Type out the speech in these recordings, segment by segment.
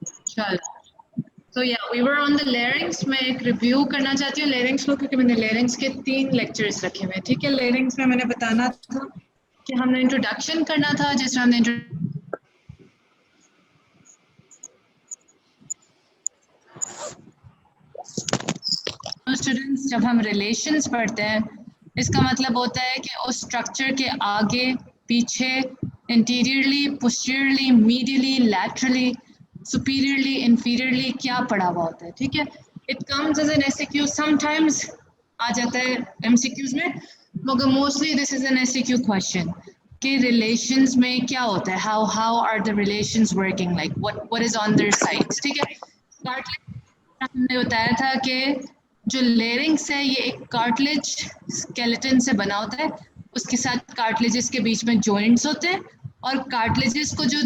चलो, तो या we were on the larynx. मैं एक रिव्यू करना चाहती हूँ लेरिंग्स को, क्योंकि मैंने लेरिंग्स के 3 लेक्चर्स रखे हुए हैं। ठीक है, लेरिंग्स में मैंने बताना था कि हमने इंट्रोडक्शन करना था, जिस तरह हमने स्टूडेंट्स जब हम रिलेशंस पढ़ते हैं, इसका मतलब होता है कि उस स्ट्रक्चर के आगे पीछे, anteriorly, posteriorly, medially, laterally, superiorly, inferiorly क्या पड़ा हुआ होता है। ठीक है, it comes as an SCQ, sometimes आ जाता है एमसीक्यूज में, मगर mostly this is an SCQ question कि रिलेशंस में क्या होता है, how how are the relations working, like what is on their sides. ठीक है, हमने बताया था कि जो लेरिंग्स है ये एक कार्टिलेज स्केलेटन से बना होता है, उसके साथ कार्टिलेजेस के बीच में जॉइंट्स होते हैं, और कार्टिलेजेस को जो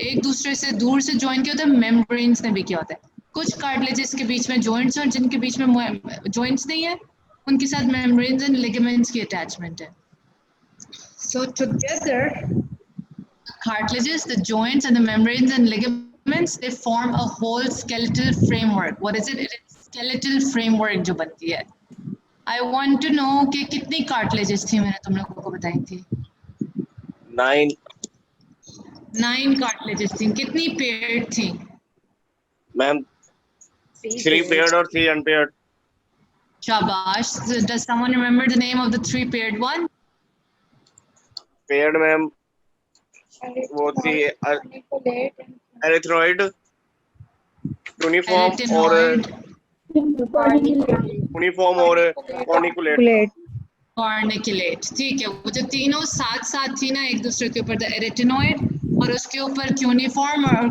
एक दूसरे से दूर से जॉइन किया होता है, मेम्ब्रेन्स ने भी किया होता है। कुछ कार्टिलेजेस के बीच में जॉइंट्स और जिनके बीच में जॉइंट्स नहीं है, उनके साथ मेम्ब्रेन्स एंड लिगामेंट्स की अटैचमेंट है। सो together cartilages, the joints and the membranes and ligaments, they form a whole skeletal framework. What is it? It is skeletal framework जो बनती है। I want to know कि कितनी cartilages थी, मैंने तुम लोगों को बताई थी। 9 cartilages थी। कितनी paired थी? मैम 3 paired और 3 unpaired। शाबाश। Does someone remember the name of the 3 paired one? Paired ma'am वो थी एरिथ्रोइड, यूनिफॉर्म और कॉर्निकुलेट। कॉर्निकुलेट, ठीक है। वो जो तीनों साथ साथ थी ना एक दूसरे के ऊपर, द एरेटिनोइड, और उसके ऊपर क्यूनिफॉर्म, और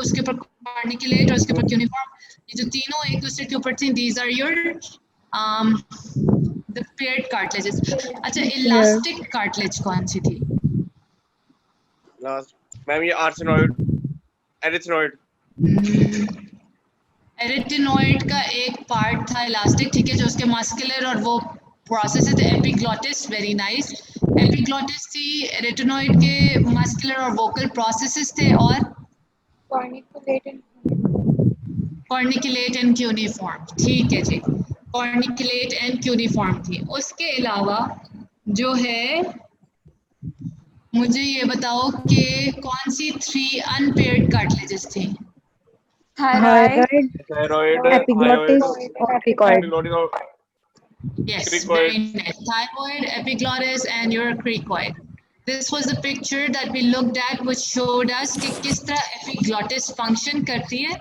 उसके ऊपर कॉर्निकुलेट, और उसके ऊपर क्यूनिफॉर्म, ये जो तीनों एक दूसरे के ऊपर थी, these are your the paired cartilages. अच्छा, इलास्टिक कार्टिलेज कौन सी थी? मैम ये आर्सेनोइड, एरिथ्रोइड। एरेटिनोइड का एक पार्ट था इलास्टिक, ठीक है, जो उसके मस्कुलर और वो प्रोसेस थे। Epiglottis, very nice. एपिग्लॉटिस थी, एरेटिनोइड के मस्कुलर और वोकल प्रोसेसेस थे, और कॉर्निकुलेट एंड क्यूनिफॉर्म, ठीक है जी, कॉर्निकुलेट एंड क्यूनिफॉर्म थी। उसके अलावा जो है, मुझे ये बताओ कि कौन सी 3 अनपेयर्ड कार्टिलेजेस थी? थायराइड, एपिग्लॉटिस और cricoid. Yes, very nice. Thyroid, epiglottis, and your cricoid. This was the picture that we looked at, which showed us कि किस तरह epiglottis function करती है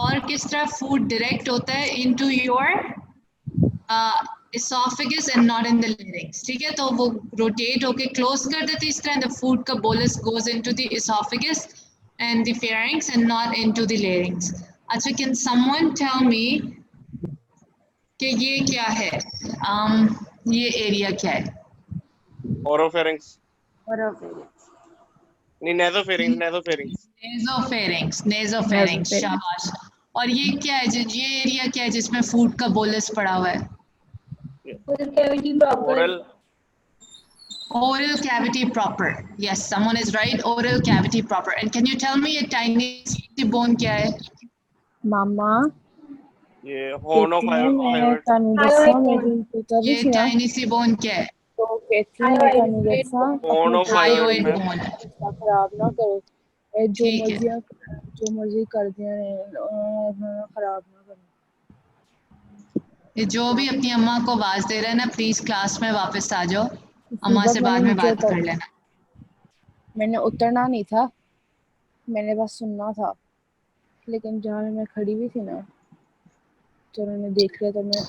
और किस तरह food direct होता है into your esophagus and not in the larynx. ठीक है, तो वो rotate होके close कर देती है इस तरह, the food का bolus goes into the esophagus and the pharynx and not into the larynx. अच्छा, can someone tell me कि ये क्या है? ये एरिया क्या है? ओरोफेरिंक्स नहीं, नेज़ोफेरिंक्स। शाबाश। और ये क्या है, ये एरिया क्या है जिसमें फूड का बोलस पड़ा हुआ है? Oral cavity proper. Yes, someone is right. Oral cavity proper. And can you tell me a tiny bone क्या है? मामा ये horn of thyroid। ये tiny सी bone क्या है? Horn of thyroid में खराब ना करो, जो मर्जी कर दिया खराब ना करो। ये जो भी अपनी अम्मा को आवाज दे रहा है ना, प्लीज क्लास में वापस आ जाओ, अम्मा से बाद में बात कर लेना। मैंने उतरना नहीं था, मैंने बस सुनना था, लेकिन जहाँ मैं खड़ी हुई थी ना, तो मैंने देख लिया, तो मैं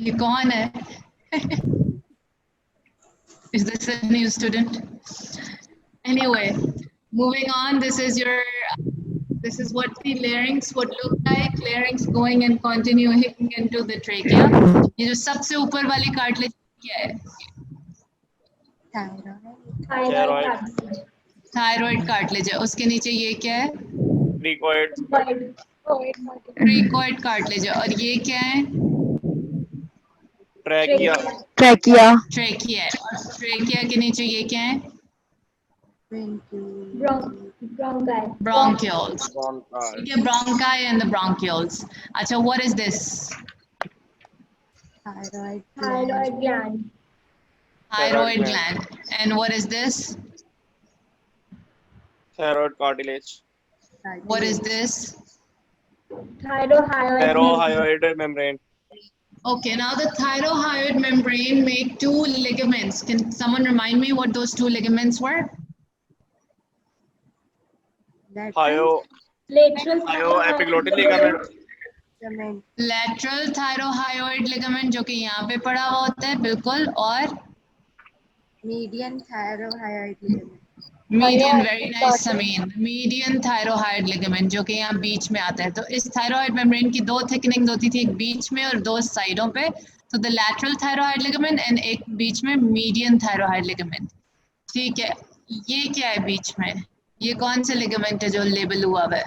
ये कौन है? Is this a new student? Anyway, moving on. This is what the larynx would look like. Larynx going and continuing into the trachea. ये जो सबसे ऊपर वाली कार्टिलेज क्या है? थायराइड कार्टिलेज है। उसके नीचे ये क्या है? क्रिकॉइड कार्टिलेज है। और ये क्या है? ट्रैकिया। ट्रैकिया है। और ट्रैकिया के नीचे ये क्या है? Bronchi. Bronchioles. bronchi, ठीक है, bronchi and the bronchioles. अच्छा, what is this? Thyroid gland. Thyroid gland. And what is this? thyroid cartilage, What is this? thyroid membrane, Okay, now the thyroid membrane make two ligaments. Can someone remind me what those two ligaments were? hyoepiglottic ligament, Lateral thyroid ligament जो कि यहाँ पे पड़ा हुआ होता है, बिल्कुल, और median thyroid ligament. Median, very nice Sameen, median thyrohyoid ligament जो कि यहाँ बीच में आता है। तो इस थायरोइड मेम्ब्रेन की दो थिकनिंग होती थी, एक बीच में और दो साइडों पे। तो the lateral thyrohyoid ligament and एक बीच में मीडियन थायरोहाइड लिगामेंट। ठीक है, ये क्या है बीच में? ये कौन से लिगामेंट है जो लेबल हुआ हुआ है?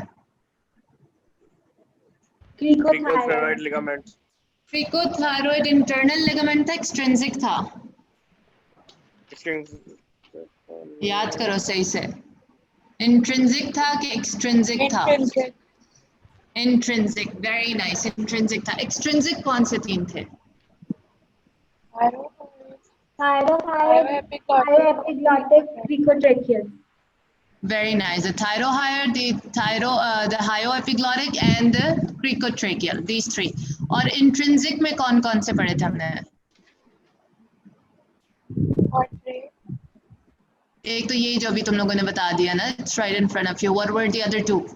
cricothyroid ligament, cricothyroid internal ligament था, एक्सट्रिंसिक था? याद करो सही से, इंट्रिंसिक था कि एक्सट्रिंसिक था? इंट्रिंसिक, वेरी नाइस, इंट्रिंसिक था। एक्सट्रिंसिक कौन से तीन थे? Hyoepiglottic, cricotracheal. Very nice. The thyroid, the hyoepiglottic and the cricotracheal, these three. और intrinsic में कौन कौन से पढ़े थे हमने? एक तो यही जो अभी तुम लोगों ने बता दिया ना, it's right in front of you. What were the other two?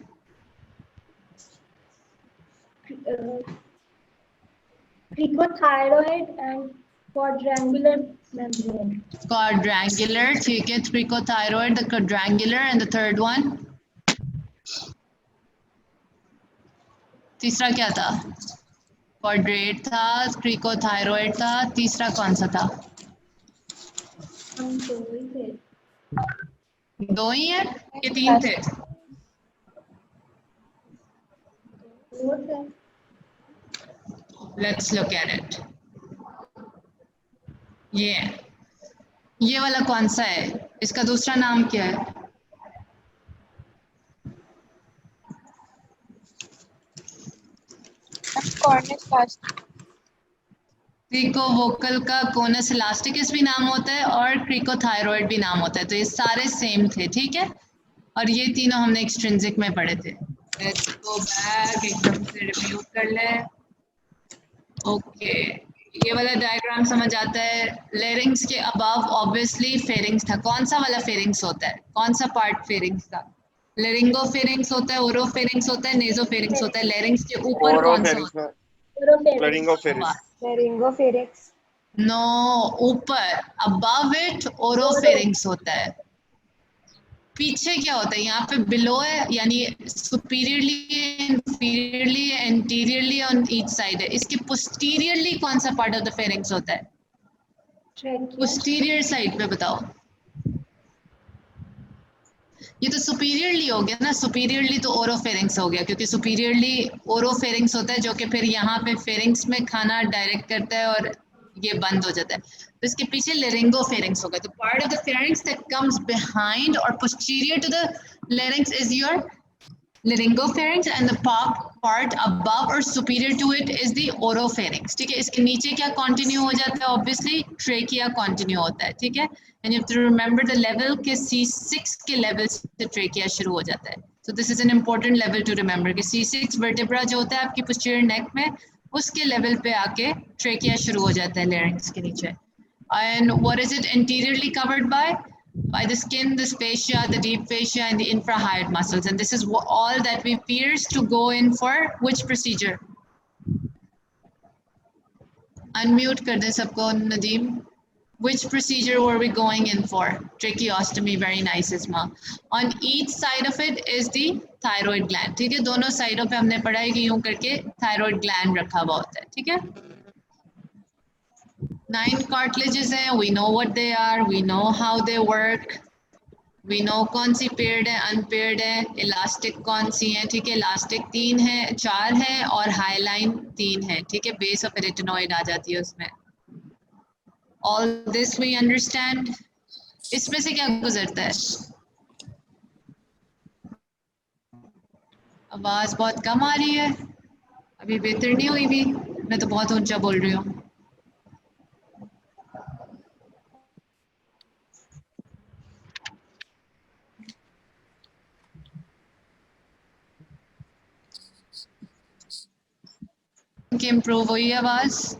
Cricothyroid and quadrangular membrane. Quadrangular, ठीक है, cricothyroid, the quadrangular, and the third one? तीसरा क्या था? Quadrate था, cricothyroid था, तीसरा कौन सा था? दो ही है कि तीन थे? Let's look at it. ये वाला कौन सा है? इसका दूसरा नाम क्या है? क्रिकोवोकल का कोनस इलास्टिकस भी नाम होता है और क्रिकोथायरॉइड भी नाम होता है। तो ये सारे सेम थे, ठीक है, और ये तीनों हमने एक्सट्रिंसिक में पढ़े थे। लेट्स गो बैक, एकदम से रिव्यू कर ले। ओके, ये वाला डायग्राम समझ आता है? लेरिंग्स के अबव ऑब्वियसली फेरिंग्स था। कौन सा वाला फेरिंग्स होता है? कौन सा पार्ट फेरिंग्स का? लेरिंगोफेरिंग्स होता है, ओरोफेरिंग्स होता है, नेजोफेरिंग्स होता है। लेरिंग्स के ऊपर कौन सा होता है? Laryngopharynx. नो, ऊपर, अबव इट ओरोफेरिंग्स होता है। पीछे क्या होता है? यहाँ पे बिलो है, यानी superiorly, inferiorly, anteriorly on each side है। इसके पोस्टीरियरली कौन सा पार्ट ऑफ द फेरिंग्स होता है? पोस्टीरियर साइड पे बताओ। ये तो सुपीरियरली हो गया ना, सुपीरियरली तो ओरोफेरिंग्स हो गया, क्योंकि सुपीरियरली ओरोफेरिंग्स होता है जो कि फिर यहाँ पे फेरिंग्स में खाना डायरेक्ट करता है और ये बंद हो जाता है। तो इसके पीछे लेरिंगोफेरिंग्स होगा। तो part of the pharynx that comes behind और posterior to the larynx is your laryngopharynx and the part above or superior to it is the oropharynx। ठीक है, इसके नीचे क्या कंटिन्यू हो जाता है? ऑब्वियसली ट्रेकिया कंटिन्यू होता है, ठीक है। And you have to remember the level के C6 के लेवल से ट्रेकिया शुरू हो जाता है। So this is an important level to remember कि C6 वर्टेब्रा जो होता है आपकी पोस्टीरियर नेक में, उसके लेवल पे आके ट्रेकिया शुरू हो जाता है लेरिंग्स के नीचे। And what is it anteriorly covered by? By the skin, the fascia, the deep fascia, and the infrahyoid muscles. And this is all that we pierce to go in for which procedure? Unmute kar de sabko, Nadeem. Which procedure were we going in for? Tracheostomy, very nice, Isma. On each side of it is the thyroid gland. ठीक है, दोनों साइडों पे हमने पढ़ा है कि यूं करके thyroid gland रखा हुआ होता है, ठीक है। 9 cartilages हैं, we know what they are, we know how they work, we know कौन सी paired है, unpaired है, elastic कौन सी है, ठीक है। elastic 3 है, 4 है और hyaline 3 है, ठीक है। base of arytenoid आ जाती है उसमें। all this we understand। इसमें से क्या गुजरता है? आवाज बहुत कम आ रही है, अभी बेहतर नहीं हुई भी, मैं तो बहुत ऊंचा बोल रही हूँ। कि इम्प्रूव हुई है आवाज?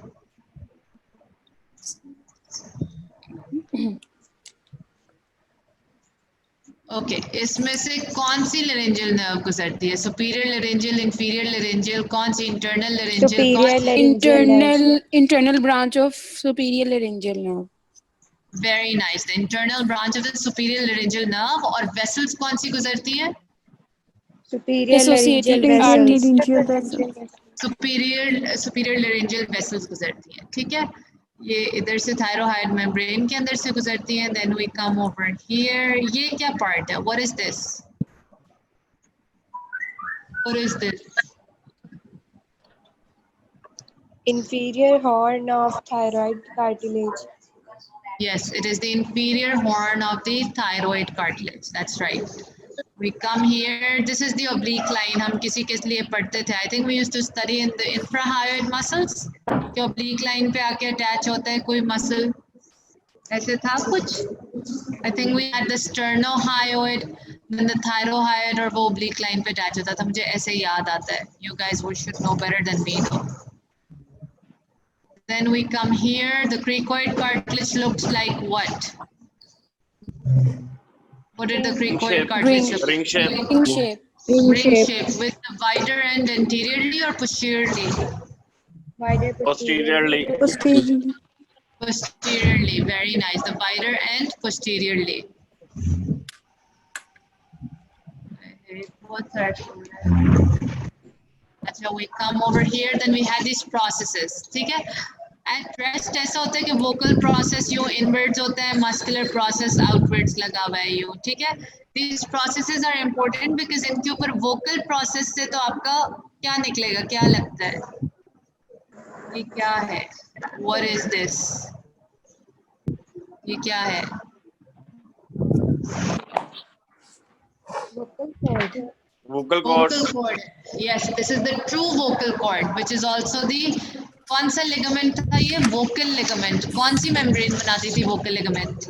ओके इसमें से कौन सी लेरेंजियल नर्व गुजरती है? सुपीरियर लेरेंजियल, इंफीरियर लेरेंजियल, कौन सी इंटरनल लेरेंजियल, Superior कौन सी? laryngeal. Internal branch of superior laryngeal nerve. Very nice, the internal branch of the superior laryngeal nerve. और वेसल्स कौन सी गुजरती है? Superior laryngeal Associated vessels. laryngeal vessels. Superior laryngeal vessels गुजरती हैं, ठीक है। ये इधर से थायरोहाइड मेम्ब्रेन के अंदर से गुजरती हैं। Then we come over here, ये क्या पार्ट है? What is this? What is this? Inferior horn of thyroid cartilage. Yes, it is the inferior horn of the thyroid cartilage. That's right. We come here. This is the oblique line. हम किसी के लिए पढ़ते थे. I think we used to study in the infrahyoid muscles. कि oblique line पे आके attach होता है कोई muscle. ऐसे था कुछ? I think we had the sternohyoid, then the thyrohyoid और वो oblique line पे attach होता था. मुझे ऐसे याद आता है. You guys should know better than me though. Then we come here. The cricoid cartilage looks like what? What did the cricoid shape. cartilage look like? Ring shape. Ring shape. Ring shape with the wider end anteriorly or posteriorly? Wider Posteriorly. Posteriorly. Posteriorly, very nice. The wider end posteriorly. What's that? अच्छा, we come over here, then we have these processes, ठीक है? At rest ऐसा होता है कि vocal process यूँ inwards होता है, muscular process outwards लगा हुआ है यूँ, ठीक है? These processes are important because इनके ऊपर vocal process से तो आपका क्या निकलेगा, क्या लगता है? ये क्या है? What is this? ये क्या है? vocal cord. Vocal cords. Vocal cord. Yes, this is the true vocal cord, which is also the कौन सा लिगामेंट था ये? Vocal ligament. कौन सी मेम्ब्रेन बनाती थी वोकल लिगामेंट?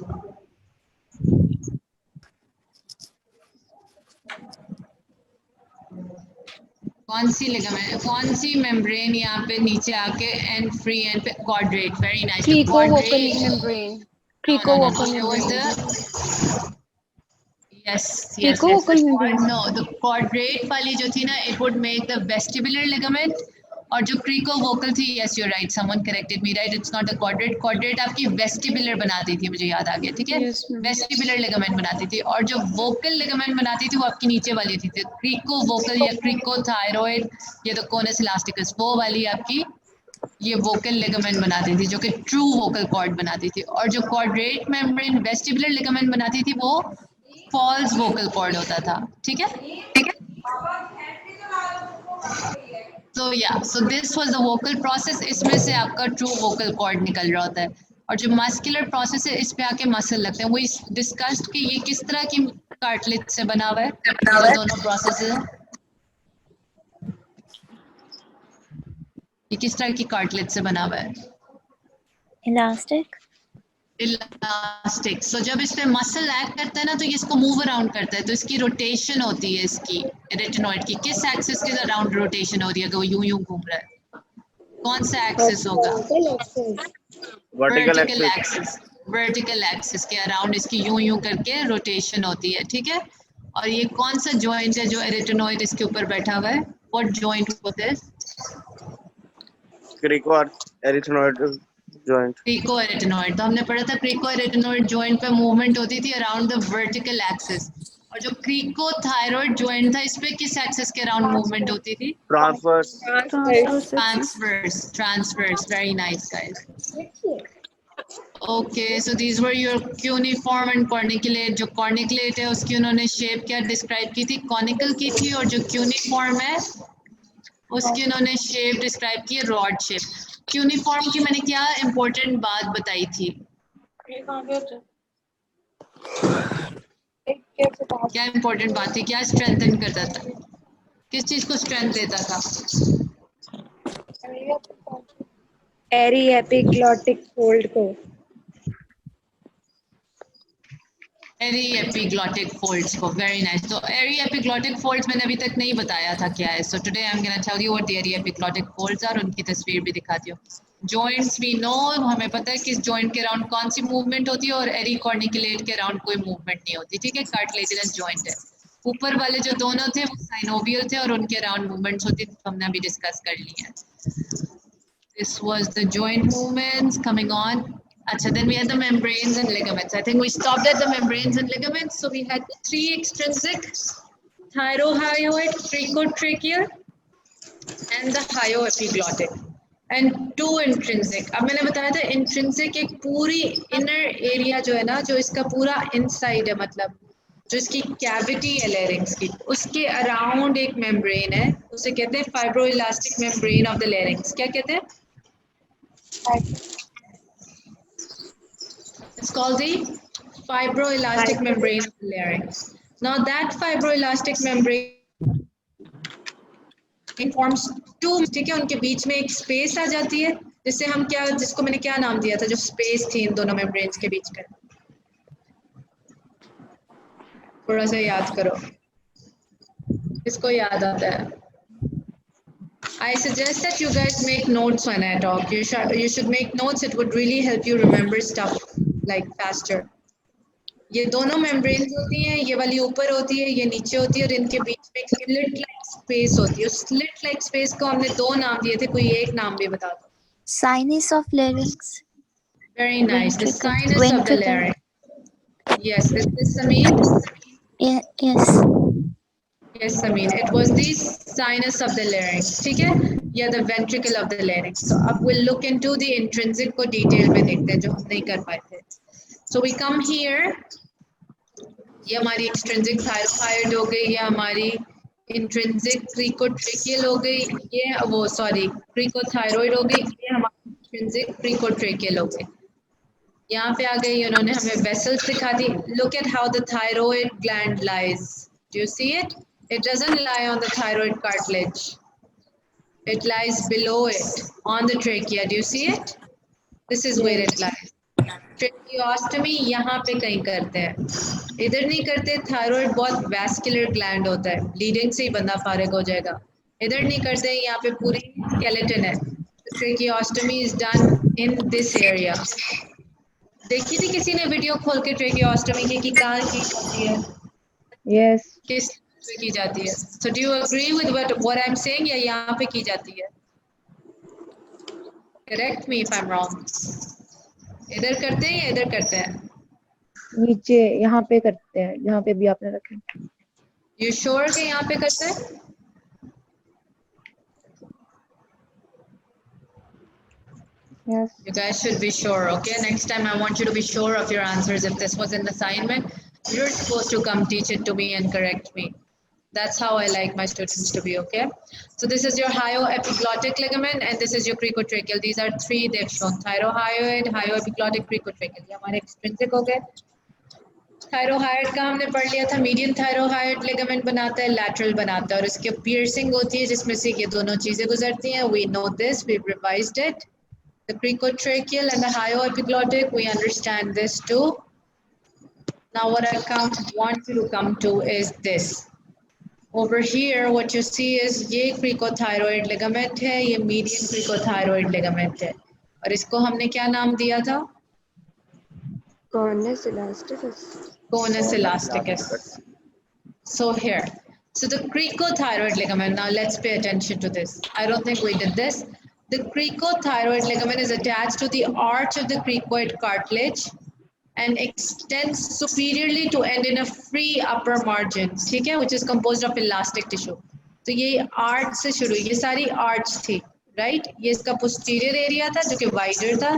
कौन सी लिगामेंट, कौन सी मेम्ब्रेन यहाँ पे नीचे आके एंड फ्री एंड पे? Quadrate, very nice. Cricovocal membrane. Cricovocal membrane. Yes. Cricovocal membrane. No, the quadrate वाली जो थी ना, it would make the vestibular ligament. और जो क्रिकोवोकल थी, yes you're right, someone corrected me, right, it's not a quadrate. Quadrate आपकी vestibular बनाती थी, मुझे याद आ गया, ठीक है? Yes, ma'am. Vestibular ligament बनाती थी, और जो vocal ligament बनाती थी वो आपकी नीचे वाली थी, क्रिकोवोकल या क्रिकोथायरॉइड या तो कोनस इलास्टिकस, वो वाली आपकी ये वोकल लिगामेंट बनाती थी, जो कि ट्रू वोकल कॉर्ड बनाती थी। और जो क्वाड्रेट मेम्ब्रेन वेस्टिबुलर लिगामेंट बनाती थी वो फॉल्स वोकल कॉर्ड होता था, ठीक है? So this was the vocal process. इसमें से आपका ट्रू वोकल कॉर्ड निकल रहा होता है। और जो मस्कुलर प्रोसेस है, इस पे आके मसल लगते हैं। वो डिस्कस्ड कि ये किस तरह की कार्टिलेज से बना हुआ है, ये दोनों प्रोसेस है। ये किस तरह की कार्टिलेज से बना हुआ है? Elastic. इलास्टिक। सो जब इस पे मसल एक्ट करता है ना, तो ये इसको मूव अराउंड करता है, तो इसकी रोटेशन होती है, इसकी रेटिनॉइड की किस एक्सिस के अराउंड रोटेशन हो रही है? वो यूं यूं घूम रहा है, कौन सा एक्सिस होगा? Vertical vertical axis. Axis. Vertical axis के अराउंड इसकी यूं यूं करके रोटेशन होती है, ठीक है? और ये कौन सा जॉइंट है जो रेटिनॉइड इसके ऊपर बैठा हुआ है? What joint was this? Cricoarytenoid joint. क्रिकोएरिटिनॉइड। तो हमने पढ़ा था क्रिकोएरिटिनॉइड जॉइंट पे मूवमेंट होती थी अराउंड द वर्टिकल एक्सिस। और जो क्रिकोथायरॉइड जॉइंट था, इस पे किस एक्सिस के अराउंड मूवमेंट होती थी? Transverse. Transverse. Very nice, guys. Okay, so these were your cuneiform and corniculate. जो corniculate है उसकी उन्होंने शेप क्या डिस्क्राइब की थी? कॉनिकल की थी। और जो क्यूनिफॉर्म है उसकी उन्होंने शेप डिस्क्राइब की है रॉड शेप। क्यूनिफॉर्म की मैंने क्या इम्पोर्टेंट बात बताई थी? क्या इम्पोर्टेंट बात थी? क्या स्ट्रेंथन करता था? किस चीज को स्ट्रेंथ देता था? एरी एपिग्लॉटिक फोल्ड को। एरी एपिग्लॉटिक फोल्ड्स को, वेरी नाइस। तो एरी एपिग्लॉटिक फोल्ड्स मैंने अभी तक नहीं बताया था क्या है। So today I am gonna tell you what the aryepiglottic folds are, उनकी तस्वीर भी दिखाती हूँ। जॉइंट्स वी नो, हमें पता है किस जॉइंट के अराउंड कौन सी मूवमेंट होती है, और एरी कॉर्निकुलेट के अराउंड कोई मूवमेंट नहीं होती, ठीक है। कार्टिलेजिनस जॉइंट है। ऊपर वाले जो दोनों थे वो साइनोवियल थे और उनके अराउंड मूवमेंट्स होती थी, तो हमने अभी डिस्कस कर ली है। This was the joint movements coming on. Acha, then we had the membranes and ligaments. I think we stopped at the membranes and ligaments. So we had 3 extrinsic, thyrohyoid, cricotracheal, and the hyoepiglottic. And 2 intrinsic. अब मैंने बताया था intrinsic एक पूरी inner area जो है ना, जो इसका पूरा inside है, मतलब जो इसकी कैविटी है लेरिंग्स की, उसके अराउंड एक मेम्ब्रेन है, उसे कहते हैं fibroelastic membrane of the larynx. क्या कहते हैं? It's called the fibroelastic membrane of the larynx. Now that fibroelastic membrane forms two, ठीक है, उनके बीच में एक स्पेस आ जाती है, जिससे हम क्या, जिसको मैंने क्या नाम दिया था, जो स्पेस थी इन दोनों मेम्ब्रेन्स के बीच में, थोड़ा सा याद करो, इसको याद आता है? I suggest that you guys make notes when I talk. You should make notes. It would really help you remember stuff like faster. ये दोनों मेम्ब्रेन्स होती हैं, ये वाली ऊपर होती है, ये नीचे होती है, और इनके बीच में एक स्लिट लाइक स्पेस होती है। उस स्लिट लाइक स्पेस को हमने 2 नाम दिए थे, कोई एक नाम भी बता दो। Sinus of larynx. Very nice. The Ventricle. sinus of the Ventricle. larynx. Yes, is this Samin? Yes. Yes, Samin. It was the sinus of the larynx. ठीक है? या the ventricle of the larynx. So अब we'll look into the intrinsic को detail में देखते हैं, जो हम नहीं कर पाए थे। So we come here. ये हमारी एक्सट्रिंसिक थायरॉइड हो गई, ये हमारी इंट्रिंसिक क्रिकोट्रेकियल हो गई, ये वो सॉरी क्रिकोथायरॉइड हो गई, ये हमारी इंट्रिंसिक क्रिकोट्रेकियल हो गई। यहाँ पे आ गई, उन्होंने हमें वेसल्स दिखा दी। Look at how the thyroid gland lies, do you see it? It doesn't lie on the thyroid cartilage, it lies below it on the trachea. Do you see it? This is where it lies. Tracheostomy यहाँ पे कहीं करते हैं, इधर नहीं करते। Thyroid बहुत vascular gland होता है, ब्लीडिंग से ही बंदा फारिग हो जाएगा। इधर नहीं करते, यहाँ पे पूरी स्केलेटन है। Tracheostomy is done in this area. देखी थी किसी ने वीडियो खोल के ट्रेकियोस्टमी की, कहाँ की जाती है? Yes. किस पे की जाती है? So do you agree with what I'm saying, या यहाँ पे की जाती है? Correct me if I'm wrong. इधर करते हैं या इधर करते हैं? नीचे यहाँ पे करते हैं, यहाँ पे भी आपने रखे। You sure कि यहाँ पे करते हैं? Yes. You guys should be sure, okay? Next time I want you to be sure of your answers. If this was an assignment, you're supposed to come teach it to me and correct me. That's how I like my students to be, okay? So this is your hyoepiglottic ligament and this is your cricotracheal. These are 3 they've shown: thyrohyoid, hyoepiglottic, cricotracheal. ये हमारे extrinsic हो गए। Thyrohyoid का हमने पढ़ लिया था, median thyrohyoid ligament बनाता है, लैटरल बनाता है, और इसके पियर्सिंग होती है जिसमें से ये दोनों चीजें गुजरती हैं। We know this, we've revised it. The cricotracheal and the hyoepiglottic, we understand this too. Now what I want you to come to is this. Over here, what you see is ये cricothyroid ligament है, ये median cricothyroid ligament है, और इसको हमने क्या नाम दिया था? Conus elasticus. Conus elasticus. So here, so the cricothyroid ligament, now let's pay attention to this. I don't think we did this. The cricothyroid ligament is attached to the arch of the cricoid cartilage and extends superiorly to end in a free upper margin, ठीक है, which is composed of elastic tissue. तो ये arch से शुरू, ये सारी arch थी, right? ये इसका posterior area था जो कि wider था,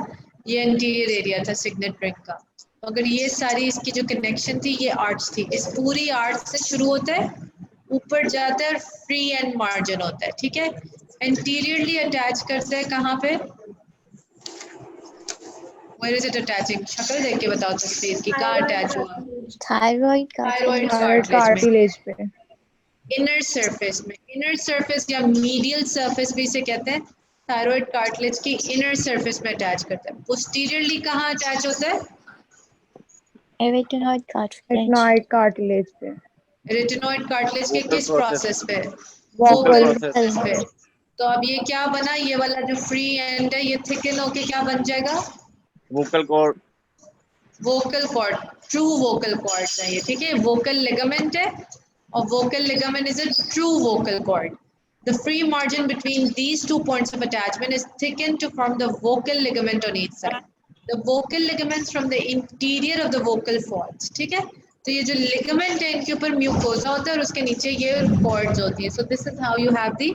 ये anterior area था signet ring का। तो अगर ये सारी इसकी जो connection थी, ये arch थी। इस पूरी arch से शुरू होता है, ऊपर जाता है और free end margin होता है, ठीक है? Anteriorly attach करते हैं कहाँ पे? Where is it attaching? शक्ल देख के बताओ तो इसकी कहाँ attach हुआ? Thyroid Thyroid Thyroid cartilage में। cartilage पे। इनर सरफेस में, इनर सरफेस या मीडियल सरफेस भी इसे कहते हैं, थायराइड कार्टिलेज की इनर सरफेस में अटैच करता है। पोस्टीरियरली कहाँ अटैच होता है? Arytenoid cartilage. एटनॉइड कार्टिलेज पे, रेटिनोइड कार्टिलेज के Vocal किस process. प्रोसेस पे? Vocal vocal process. प्रोसेस पे। तो अब ये क्या बना, ये वाला जो फ्री एंड है ये थिकन होके क्या बन जाएगा? Vocal cord. Vocal cord, true vocal cord है ये, ठीक है। वोकल लिगामेंट है और vocal ligament is a true vocal cord. The free margin between these 2 points of attachment is thickened to form the vocal ligament on each side. The vocal ligaments from the interior of the vocal folds, ठीक है। तो ये जो ligament है इनके ऊपर mucosa होता है और उसके नीचे ये cords होती है. So this is how you have the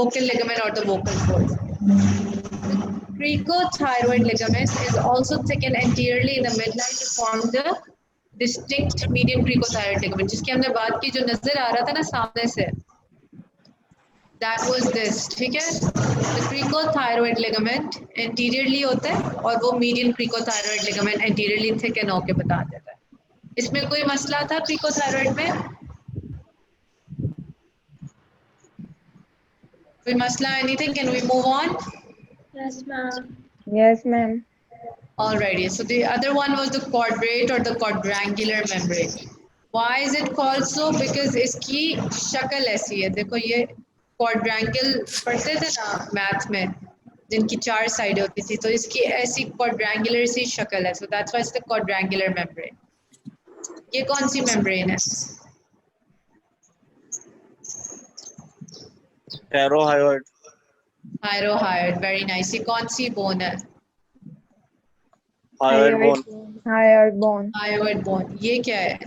vocal ligament or the vocal folds. Cricothyroid ligament is also thickened anteriorly in the midline to form the distinct median cricothyroid ligament, जिसकी हमने बात की, जो नजर आ रहा था ना सामने से, that was this, ठीक है। The cricothyroid ligament anteriorly होता है और वो median cricothyroid ligament anteriorly thicken होके बता देता है। इसमें कोई मसला था cricothyroid में? कोई मसला, anything? Can we move on? Yes, ma'am. Yes ma'am. Alrighty, so the other one was the quadrate or the quadrangular membrane. Why is it called so? Because इसकी शक्ल ऐसी है, देखो ये quadrangle पढ़ते थे ना मैथ में, जिनकी 4 साइड होती थी, तो इसकी ऐसी quadrangular सी शक्ल है, so that's why it's the quadrangular membrane. ये कौन सी membrane है? Thyroid. Thyroid, very nice. ये कौन सी bone है? Hyoid bone. Hyoid bone. Thyroid bone. ये क्या है?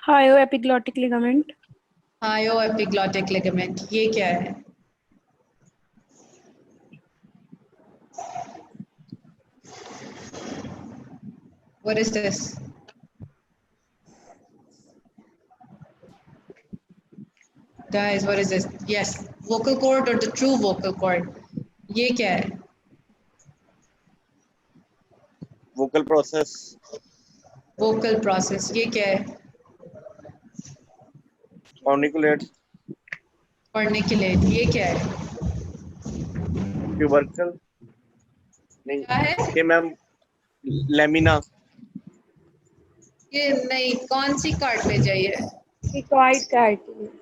Hyoepiglottic ligament. Hyoepiglottic ligament. ये क्या है? What is this? Guys, what is this? Yes, vocal cord or the true vocal cord. ये क्या है? Vocal process. Vocal process. ये क्या है? Corniculate. Corniculate. ये क्या है? Tubercle. नहीं, क्या है? ये मैम लेमिना. ये नहीं, कौन सी cartilage है ये? Cricoid cartilage.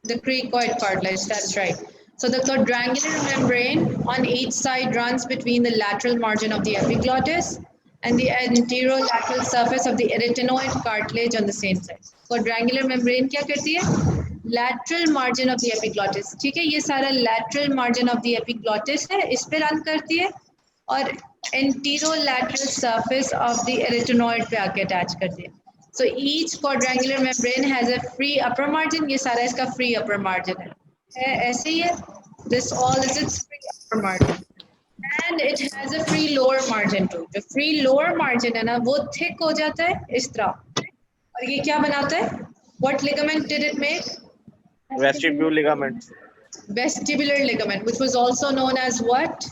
The cricoid cartilage, that's right. So the quadrangular membrane on each side runs between the lateral margin of the epiglottis and the anterolateral surface of the arytenoid cartilage on the same side. Quadrangular membrane क्या करती है? Lateral margin of the epiglottis, ठीक है, ये सारा lateral margin of the epiglottis है, इस पे run करती है और anterolateral surface of the arytenoid पे आके attach करती है. So each quadrangular membrane has a free upper margin. ये सारा इसका free upper margin है ऐसे ही है. This all is its free upper margin, and it has a free lower margin too. जो free lower margin है ना, वो thick हो जाता है इस तरह, और ये क्या बनाता है? What ligament did it make? Vestibular ligament. Vestibular ligament, which was also known as what?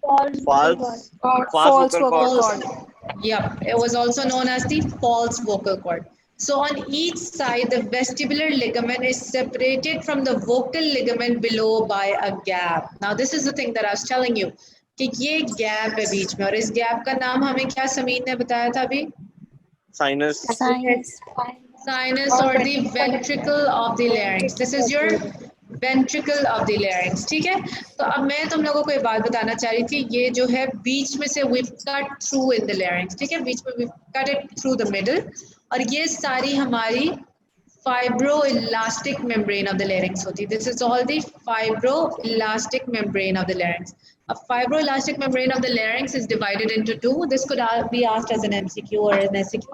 False False vocal vocal cord. cord. Yep, it was also known as the false vocal cord. So on each side, the vestibular ligament is separated from the vocal ligament below by a gap. Now this is the thing that I was telling you, कि ये gap है बीच में, और इस gap का नाम हमें क्या समीन ने बताया था अभी? Sinus. Sinus. Sinus or the ventricle of the larynx. This is your ventricle of the larynx, ठीक है। तो अब मैं तुम लोगों को ये बात बताना चाह रही थी, ये जो है बीच में से we've cut through in the larynx, ठीक है, बीच में we've cut it through the middle, और ये सारी हमारी fibroelastic membrane of the larynx होती है. This is all the fibroelastic membrane of the larynx. A fibroelastic membrane of the larynx is divided into two. This could be asked as an MCQ or an SQ.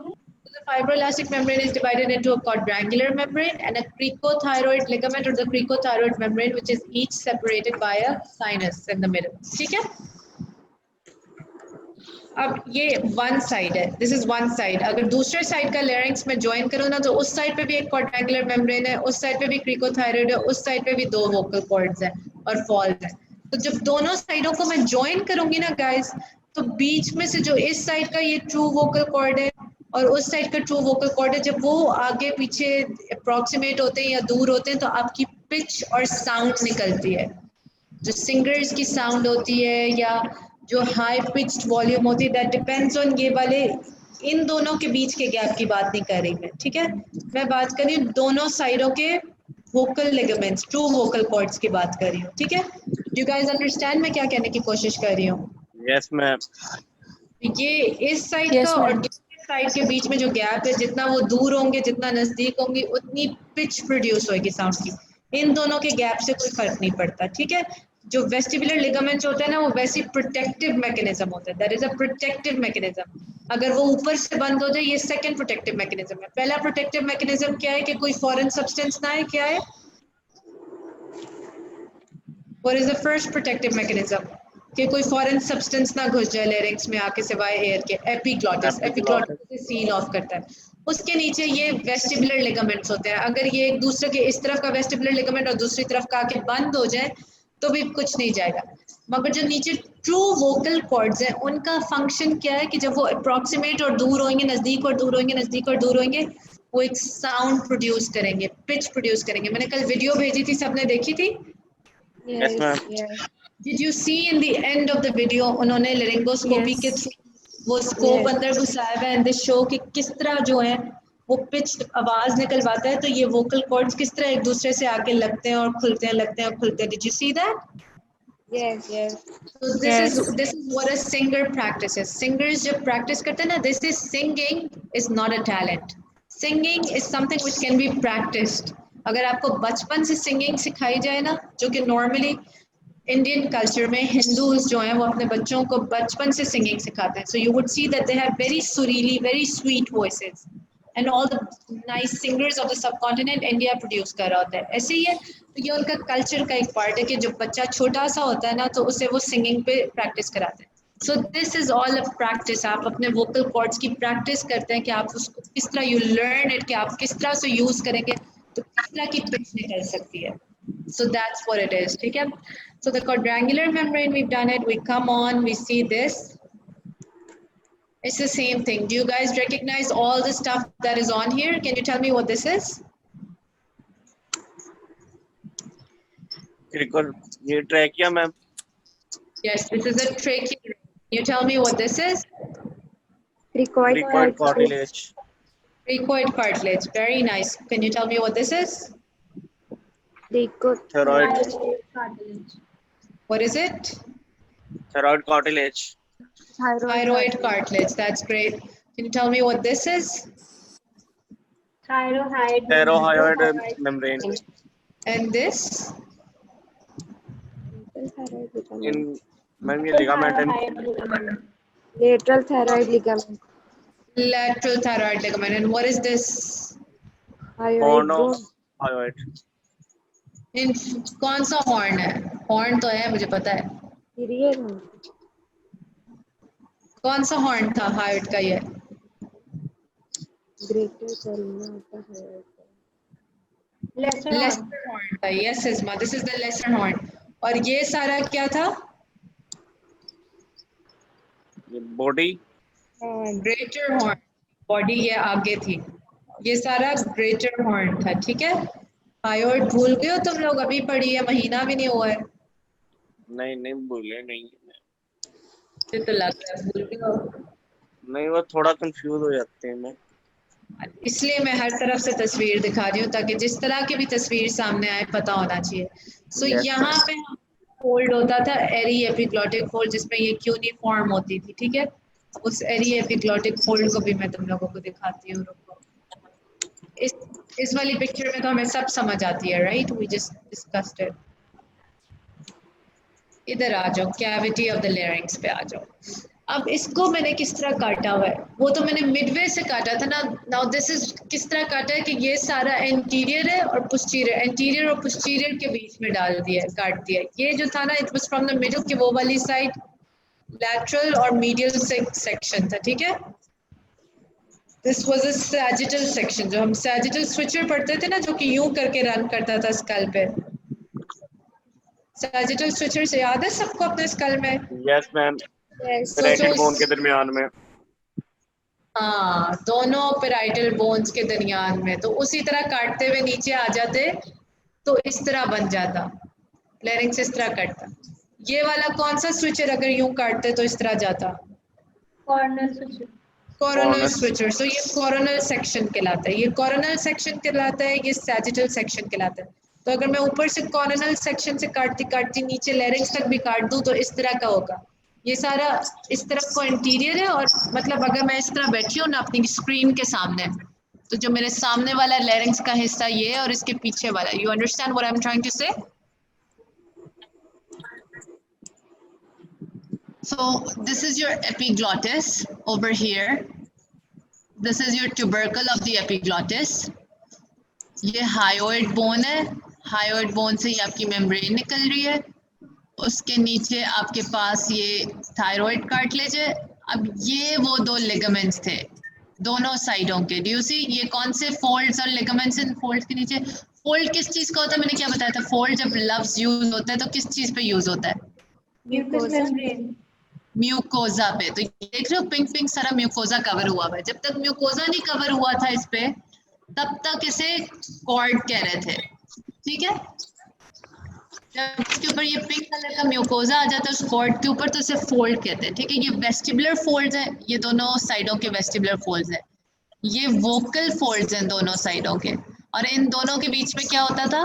So the fibroelastic membrane is divided into a quadrangular membrane and a cricothyroid ligament or the cricothyroid membrane, which is each separated by a sinus in the middle. ठीक है? अब ये one side है, this is one side. अगर दूसरे side का larynx में join करूँ ना, तो उस साइड पे भी एक quadrangular membrane है, उस साइड पे भी cricothyroid है, उस साइड पे भी 2 vocal cords हैं और falls है. तो जब दोनों साइडों को मैं ज्वाइन करूंगी ना गाइस, तो बीच में से जो इस साइड का ये true vocal cord है, और उस साइड का ट्रू वोकल कॉर्ड है। जब वो आगे पीछे अप्रोक्सीमेट होते हैं या दूर होते हैं तो आपकी पिच और साउंड निकलती है। जो सिंगर्स की साउंड होती है या जो हाई पिच्ड वॉल्यूम होती है, दैट डिपेंड्स ऑन ये वाले, इन दोनों के बीच के गैप की बात नहीं कर रही मैं, ठीक है। मैं बात कर रही हूँ दोनों साइडों के vocal ligaments, true vocal cords की बात कर रही हूँ, ठीक है। डू यू गाइस अंडरस्टैंड मैं क्या कहने की कोशिश कर रही हूँ? Yes ma'am. ये इस साइड Yes, का और ma'am. दूसरे साइड के बीच में जो गैप है, जितना वो दूर होंगे जितना नजदीक होंगे उतनी पिच प्रोड्यूस होगी साउंड की। इन दोनों के गैप से कोई फर्क नहीं पड़ता, ठीक है। जो वेस्टिबुलर लिगामेंट्स होते हैं ना, वो वैसी प्रोटेक्टिव मैकेनिज्म होता है, that is a protective mechanism. अगर वो ऊपर से बंद हो जाए, ये सेकंड प्रोटेक्टिव मैकेनिज्म है। पहला प्रोटेक्टिव मैकेनिज्म क्या है कि कोई फॉरेन सब्सटेंस ना आए, क्या है? What is the first protective mechanism? कि कोई फॉरेन सब्सटेंस ना घुस जाए लेरिंग्स में आके सिवाय एयर के। एपिग्लॉटिस, एपिग्लॉटिस से सील ऑफ करता है। उसके नीचे ये वेस्टिबुलर लिगामेंट्स होते हैं। अगर ये एक दूसरे के इस तरफ का वेस्टिबुलर लिगामेंट और दूसरी तरफ का आके बंद हो जाए तो भी कुछ नहीं जाएगा। मगर जो नीचे ट्रू वोकल कॉर्ड्स हैं, उनका फंक्शन क्या है कि जब वो अप्रॉक्सीमेट और दूर होंगे, नजदीक और दूर होंगे, नजदीक और दूर होंगे, वो एक साउंड प्रोड्यूस करेंगे, पिच प्रोड्यूस करेंगे। मैंने कल वीडियो भेजी थी, सबने देखी थी? Yes Yes. Ma'am. Yes. Did you see in the end of the video उन्होंने लेरिंगोस्कोपी के Yes. थ्रू वो स्कोप Yes. अंदर घुसाया हुआ है, एंड शो कि किस तरह जो है वो पिच आवाज निकलवाता है, तो ये वोकल कॉर्ड्स किस तरह एक दूसरे से आके लगते हैं और खुलते हैं, लगते हैं और खुलते हैं। Did you see that? Yes. Yes. So Yes. this is what a singer practices. Singers जब practice करते हैं ना, this is singing is not a talent. Singing is something which can be practiced. अगर आपको बचपन से singing सिखाई जाए ना, जो कि normally इंडियन कल्चर में हिंदूज जो हैं वो अपने बच्चों को बचपन से सिंगिंग सिखाते हैं। So you would see that they have very सुरीली, very sweet voices, and all the nice singers of the subcontinent India produce कर रहा होता है। ऐसे ही है, तो ये उनका कल्चर का एक पार्ट है कि जब बच्चा छोटा सा होता है ना, तो उसे वो सिंगिंग पे प्रैक्टिस कराते हैं। सो this is all a practice. आप अपने वोकल कॉर्ड्स की प्रैक्टिस करते हैं कि आप उसको किस तरह, यू लर्न इट, कि आप किस तरह से यूज करेंगे तो किस तरह की पिच निकल सकती है। So that's what it is, ठीक है? So the quadrangular membrane, we've done it. We come on, we see this. It's the same thing. Do you guys recognize all the stuff that is on here? Can you tell me what this is? ये trachea ma'am. Yes, this is a trachea. Can you tell me what this is? Cricoid Cricoid cartilage. cartilage. Cricoid cartilage. Very nice. Can you tell me what this is? Cricoid Thyroid. cartilage. What is it? Thyroid cartilage. Thyroid cartilage. That's great. Can you tell me what this is? Thyroid. Thyroid membrane. And this? Thyroid ligament. In ma'am ये ligament है। Lateral thyroid ligament. Lateral thyroid ligament. And what is this? Hyoid Horn of bone. thyroid. इन कौन सा horn है? Horn तो है, मुझे पता है। Superior horn. कौन सा हॉर्न था हाइट का ये? Greater column of the hyoid. Lesser lesser horn था। Yes Isma, this is the lesser horn. और ये सारा क्या था? ये body. Greater horn. बॉडी ये आगे थी, ये सारा ग्रेटर हॉर्न था, ठीक है। हाइट भूल गए हो तुम लोग? अभी पढ़ी है, महीना भी नहीं हुआ है। नहीं भूले नहीं। मुझे तो लग रहा है भूल गए हो। नहीं वो थोड़ा कंफ्यूज हो जाते हैं मैं। इसलिए मैं हर तरफ से तस्वीर दिखा रही हूँ ताकि जिस तरह की भी तस्वीर सामने आए पता होना चाहिए। सो Yes, यहाँ पे फोल्ड होता था एरी एपिग्लॉटिक फोल्ड, जिसमें ये क्यूनिफॉर्म होती थी, ठीक है। उस एरी एपिग्लॉटिक फोल्ड को भी मैं तुम लोगों को दिखाती हूँ। इस वाली पिक्चर में तो हमें सब समझ आती है, right? We just discussed it. इधर आ जाओ, कैविटी ऑफ द लेरिंग्स पे आ जाओ। अब इसको मैंने किस तरह काटा हुआ है? वो तो मैंने मिडवे से काटा था ना। नाउ दिस इज किस तरह काटा है कि ये सारा एंटीरियर है और पोस्टीरियर, एंटीरियर और पोस्टीरियर के बीच में डाल दिया है, काट दिया है। ये जो था ना, it was from the middle, कि वो वाली साइड लैटरल और मीडियल सेक्शन था, ठीक है। This was a sagittal section. जो हम सैजिटल स्विचर पढ़ते थे ना, जो कि यूं करके रन करता था स्कल पे। सैजिटल स्विचर से याद है सबको अपने स्कल में? Yes ma'am. Yes. Parietal bone के दरमियान में। हाँ, दोनों पेराइटल बोन्स के दरमियान में, तो उसी तरह काटते हुए नीचे आ जाते तो इस तरह बन जाता, लेरिंग्स इस तरह कटता। ये वाला कौन सा स्विचर अगर यूं काटते तो इस तरह जाता? Corner switch. Coronal switcher. तो ये कोरोनल सेक्शन कहलाता है, ये कोरोनल सेक्शन कहलाता है, ये सैजिटल सेक्शन कहलाता है। तो अगर मैं ऊपर से कोरोनल सेक्शन से काटती काटती नीचे लेरिंग्स तक भी काट दूं तो इस तरह का होगा। ये सारा इस तरफ को इंटीरियर है, और मतलब अगर मैं इस तरह बैठी हूँ ना अपनी स्क्रीन के सामने, तो जो मेरे सामने वाला लेरिंग्स का हिस्सा ये है और इसके पीछे वाला, you understand what I am trying to say? So this is your epiglottis over here. This is your tubercle of the epiglottis. ये हायोइड बोन है, हायोइड बोन से ही आपकी मेम्ब्रेन निकल रही है, उसके नीचे आपके पास ये थायराइड कार्टिलेज है। अब ये वो दो लिगामेंट्स थे दोनों साइडों के, डू यू सी? ये कौन से फोल्ड्स और लिगामेंट्स इन फोल्ड के नीचे? फोल्ड किस चीज का होता है, मैंने क्या बताया था? फोल्ड जब लफ्ज यूज होता है तो किस चीज पे यूज होता है? म्यूकोजा पे। तो देख रहे हो पिंक पिंक सारा म्यूकोजा कवर हुआ है। जब तक म्यूकोजा नहीं कवर हुआ था इस पे, तब तक इसे कॉर्ड कह रहे थे, ठीक है? जब इसके ऊपर ये पिंक कलर का म्यूकोजा आ जाता है उस कॉर्ड के ऊपर तो इसे फोल्ड कहते हैं, ठीक है? ये वेस्टिबुलर फोल्ड्स हैं, ये दोनों साइडों के वेस्टिबुलर फोल्ड्स हैं। ये वोकल फोल्ड्स हैं दोनों साइडों के, और इन दोनों के बीच में क्या होता था?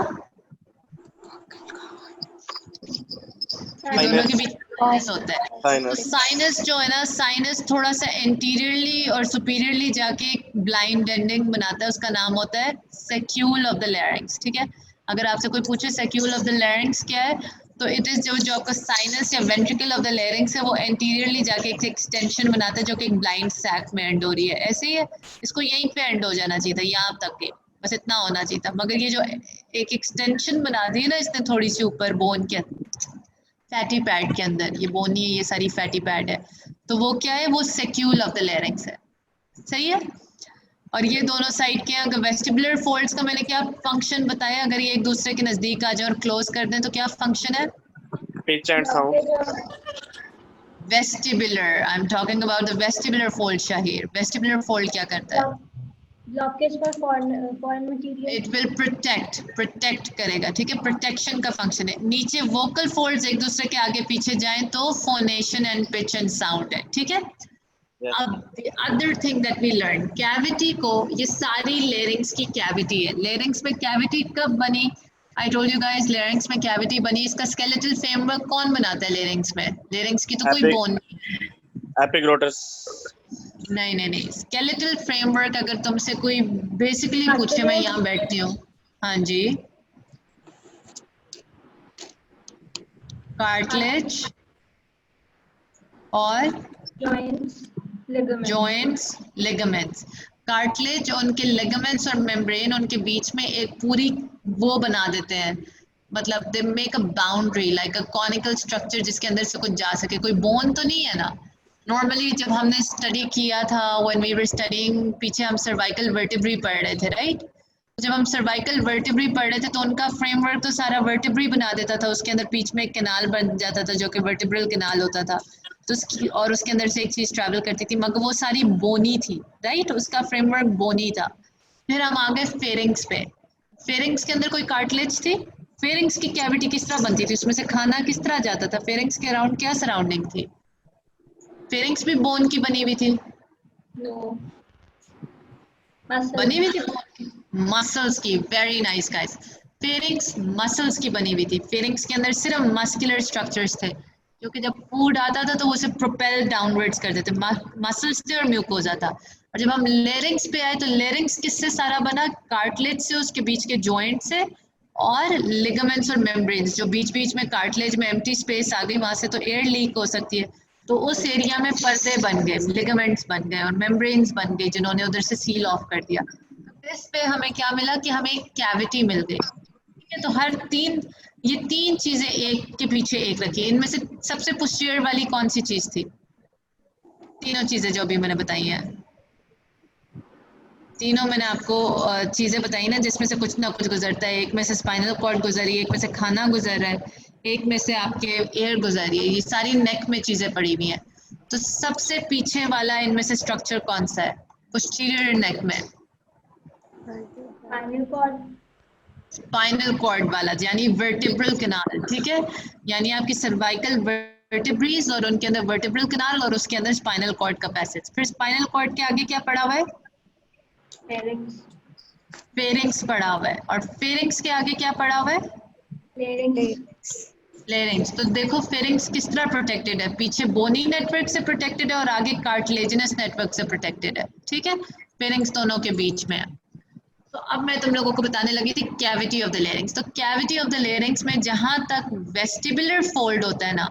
दोनों के बीच साइनस होता है। तो साइनस जो है ना, साइनस थोड़ा सा एंटीरियरली और सुपीरियरली जाके एक ब्लाइंड एंडिंग बनाता है, उसका नाम होता है सेक्यूल ऑफ द लैरिंग्स, ठीक है? अगर आपसे कोई पूछे सेक्यूल ऑफ द लैरिंग्स क्या है, तो इट इज जो आपका साइनस या वेंट्रिकल ऑफ द लैरिंग्स है, वो एंटीरियरली जाके एक एक्सटेंशन बनाता है जो कि एक ब्लाइंड सैक में एंड हो रही है। ऐसे ही है, इसको यहीं पे एंड हो जाना चाहिए था, यहाँ तक के, बस इतना होना चाहिए था। मगर ये जो एक एक्सटेंशन बना दी है ना इसने थोड़ी सी ऊपर बोन के फैटी पैड के अंदर, ये बोन नहीं है, ये सारी फैटी पैड है, तो वो क्या है? वो सेक्यूल ऑफ द लैरिंग्स है, सही है? और ये दोनों साइड के, अगर वेस्टिबुलर फोल्ड्स का मैंने क्या फंक्शन बताया, अगर ये एक दूसरे के नजदीक आ जाए और क्लोज कर दें तो क्या फंक्शन है? Pitch and sound. Vestibular, I am talking about the vestibular fold Shahir. Vestibular fold क्या करता है? ब्लॉकेज पर foreign material, it will protect करेगा, ठीक है? प्रोटेक्शन का फंक्शन है। नीचे वोकल फोल्ड्स एक दूसरे के आगे पीछे जाएं तो phonation and pitch and sound है, ठीक है? अब the other thing that we learned, cavity को, ये सारी लेरिंग्स की कैविटी है। लेरिंग्स में कैविटी कब बनी? I told you guys, larynx में कैविटी बनी। इसका स्केलेटल फ्रेमवर्क कौन बनाता है लेरिंग्स में? लेरिंग्स की तो कोई बोन नहीं, एपिग्लोटिस। नहीं, स्केलेटल फ्रेमवर्क अगर तुमसे कोई बेसिकली पूछे, मैं यहाँ बैठती हूँ, हाँ जी, कार्टिलेज और जॉइंट्स, लिगामेंट्स। कार्टिलेज, उनके लिगामेंट्स और मेम्ब्रेन, उनके बीच में एक पूरी वो बना देते हैं, मतलब they make a boundary like a conical structure जिसके अंदर से कुछ जा सके। कोई बोन तो नहीं है ना? नॉर्मली जब हमने स्टडी किया था, व्हेन वी वर स्टडीइंग, पीछे हम सर्वाइकल वर्टिब्री पढ़ रहे थे, राइट? जब हम सर्वाइकल वर्टिब्री पढ़ रहे थे तो उनका फ्रेमवर्क तो सारा वर्टिब्री बना देता था, उसके अंदर बीच में एक कैनाल बन जाता था जो कि वर्टिब्रल कैनाल होता था, तो और उसके अंदर से एक चीज ट्रैवल करती थी, मगर वो सारी बोनी थी, राइट? उसका फ्रेमवर्क बोनी था। फिर हम आ गए फेरिंग्स पे। फेरिंग्स के अंदर कोई कार्टिलेज थी? फेरिंग्स की कैविटी किस तरह बनती थी? उसमें से खाना किस तरह जाता था? फेरिंग्स के अराउंड क्या सराउंडिंग थी? फेरिंग्स भी बोन की बनी हुई थी? नो, बनी हुई थी मसल्स की। Very nice guys, pharynx muscles की बनी हुई थी। फेरिंग्स के अंदर सिर्फ मस्कुलर स्ट्रक्चर्स थे जो कि जब फूड आता था तो वो उसे प्रोपेल डाउनवर्ड्स कर देते, मसल्स थे और म्यूकोजा था। और जब हम लेरिंग्स पे आए तो लेरिंग्स किससे सारा बना? कार्टिलेज से, उसके बीच के जॉइंट से, और लिगामेंट्स और मेम्ब्रेन्स। जो बीच बीच में कार्टिलेज में एम्प्टी स्पेस आ गई, वहां से तो एयर लीक हो सकती है, तो उस एरिया में पर्दे बन गए, लिगामेंट्स बन गए और मेम्ब्रेन्स बन गए जिन्होंने उधर से सील ऑफ कर दिया। इस पे हमें क्या मिला कि हमें एक कैविटी मिल गई, ठीक है? तो हर ये तीन चीजें एक के पीछे एक रखी। इनमें से सबसे पुस्टीरियर वाली कौन सी चीज थी? तीनों चीजें जो अभी मैंने बताई हैं, तीनों मैंने आपको चीजें बताई ना, जिसमें से कुछ ना कुछ गुजरता है। एक में से स्पाइनल कॉर्ड गुजरी, एक में से खाना गुजर रहा है, एक में से आपके एयर गुजरी है। ये सारी नेक में चीजें पड़ी हुई हैं। तो सबसे पीछे वाला इनमें से स्ट्रक्चर कौन सा है पोस्टीरियर नेक में? स्पाइनल कॉर्ड वाला, यानी वर्टिब्रल कैनाल, ठीक है, यानी आपकी सर्वाइकल वर्टिब्रीज और उनके अंदर वर्टिब्रल कैनाल और उसके अंदर स्पाइनल कॉर्ड का पैसेज। फिर स्पाइनल कॉर्ड के आगे क्या पड़ा हुआ है? फेरिंग्स पड़ा हुआ है। और फेरिंग्स के आगे क्या पड़ा हुआ है? फ्लेरिंग्स। तो देखो फेरिंग्स किस तरह प्रोटेक्टेड है, पीछे बोनी नेटवर्क से प्रोटेक्टेड है और आगे कार्टिलेजिनस नेटवर्क से प्रोटेक्टेड है, ठीक है, फेरिंग्स दोनों के बीच में है। तो अब मैं तुम लोगों को बताने लगी थी कैविटी ऑफ द लेरिंग्स। तो कैविटी ऑफ द लेरिंग्स में जहां तक वेस्टिबुलर फोल्ड होता है ना,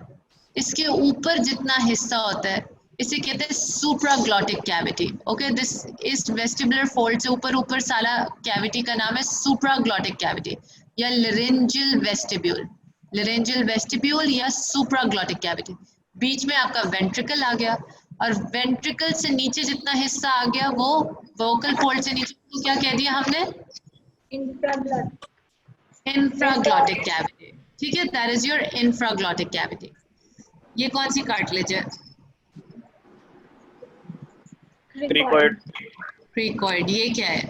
इसके ऊपर जितना हिस्सा होता है इसे कहते हैं सुप्राग्लॉटिक कैविटी। ओके, दिस इस वेस्टिबुलर फोल्ड से ऊपर सारा कैविटी का नाम है सुप्राग्लॉटिक कैविटी या लेरेंजियल वेस्टिब्यूल, लेरेंजियल वेस्टिब्यूल या सुप्राग्लॉटिक कैविटी। बीच में आपका वेंट्रिकल आ गया और वेंट्रिकल से नीचे जितना हिस्सा आ गया वो वोकल फोल्ड से नीचे तो क्या कह दिया हमने? इंफ्राग्लॉटिक कैविटी, ठीक है, दैट इज योर इंफ्राग्लॉटिक कैविटी। ये कौन सी कार्टिलेज है? क्रिकोइड। क्रिकोइड। ये क्या है?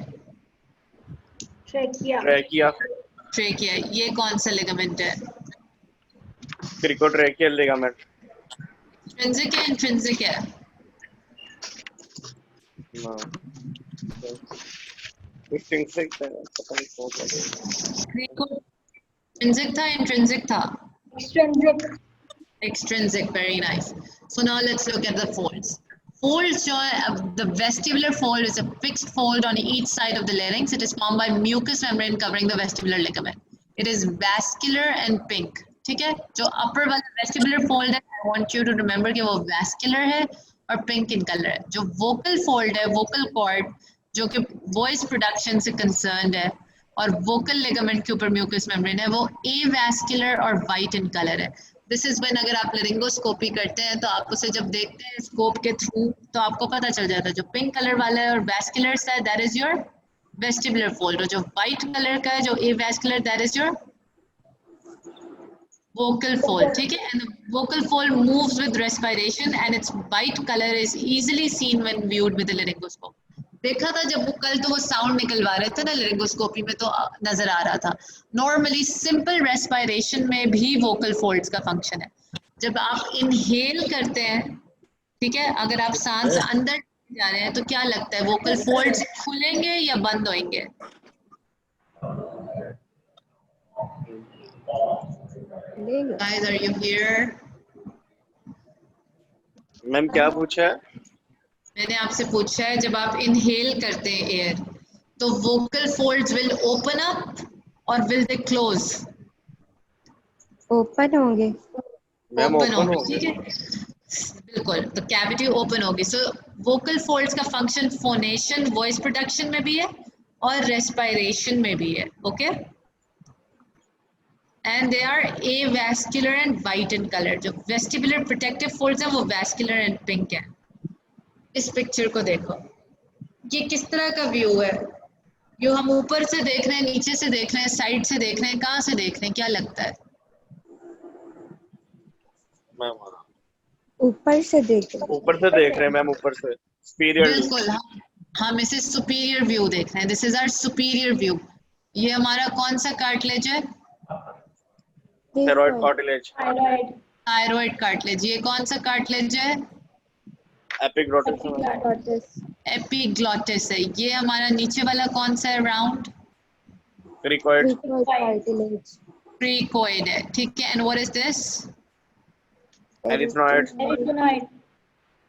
ट्रैकिया। ट्रेकिया। ये कौन सा लिगामेंट है? क्रिकोट्रैकियल लिगामेंट। एक्सट्रिंसिक है इंट्रिंसिक है? एक्सट्रिंसिक है, पता नहीं कौन सा है। एक्सट्रिंसिक था इंट्रिंसिक था? Extrinsic, very nice. So now let's look at the folds. Folds, the vestibular fold is a fixed fold on each side of the larynx. It is formed by mucous membrane covering the vestibular ligament. It is vascular and pink. ठीक है, जो upper वाला vestibular fold है, I want you to remember कि वो vascular है और pink in color है। जो vocal fold है, vocal cord, जो कि voice production से concerned है और vocal ligament के ऊपर mucous membrane है, वो avascular और white in color है। दिस इज व्हेन अगर आप लेरिंगोस्कोपी करते हैं तो आप उसे जब देखते हैं स्कोप के थ्रू तो आपको पता चल जाता है जो पिंक कलर वाला है और वैस्कुलर सा है that is your vestibular fold, और जो वाइट कलर का है जो avascular that is your vocal fold, ठीक है, and the vocal fold moves with respiration and its white color is easily seen when viewed with the laryngoscope. देखा था जब वो कल तो वो साउंड निकलवा रहे थे ना लेरिंगोस्कोपी में तो नजर आ रहा था। नॉर्मली सिंपल रेस्पिरेशन में भी वोकल फोल्ड्स का फंक्शन है। जब आप इनहेल करते हैं, ठीक है, अगर आप सांस अंदर जा रहे हैं तो क्या लगता है वोकल फोल्ड्स खुलेंगे या बंद होंगे? Guys, are you here? Ma'am क्या पूछा है? मैंने आपसे पूछा है जब आप इनहेल करते हैं एयर तो vocal folds will open up और विल दे क्लोज? ओपन होंगे। मैम ओपन ओपन होगी, ठीक है, बिल्कुल, तो कैविटी ओपन होगी। सो वोकल फोल्ड्स का फंक्शन फोनेशन वॉइस प्रोडक्शन में भी है और रेस्पिरेशन में भी है। Okay, and they are avascular and white in colour. जो वेस्टिबुलर प्रोटेक्टिव फोल्ड्स हैं वो वैस्कुलर एंड पिंक है। इस पिक्चर को देखो, ये किस तरह का व्यू है? व्यू हम ऊपर से देख रहे हैं, नीचे से देख रहे हैं, साइड से देख रहे हैं, कहाँ से देख रहे हैं, क्या लगता है? ऊपर से देख रहे ऊपर से देख रहे हैं मैम, ऊपर से सुपीरियर। बिल्कुल, हम इसे सुपीरियर व्यू देख रहे हैं। This is our superior view. ये हमारा कौन सा कार्टिलेज है? Thyroid cartilage. Thyroid cartilage. ये कौन सा कार्टिलेज है? एपिग्लॉटिस। एपिग्लॉटिस है। ये हमारा नीचे वाला कौन सा है राउंड? क्रिकोइड। कार्टिलेज। क्रिकोइड है, ठीक है, and what is this? Arytenoid.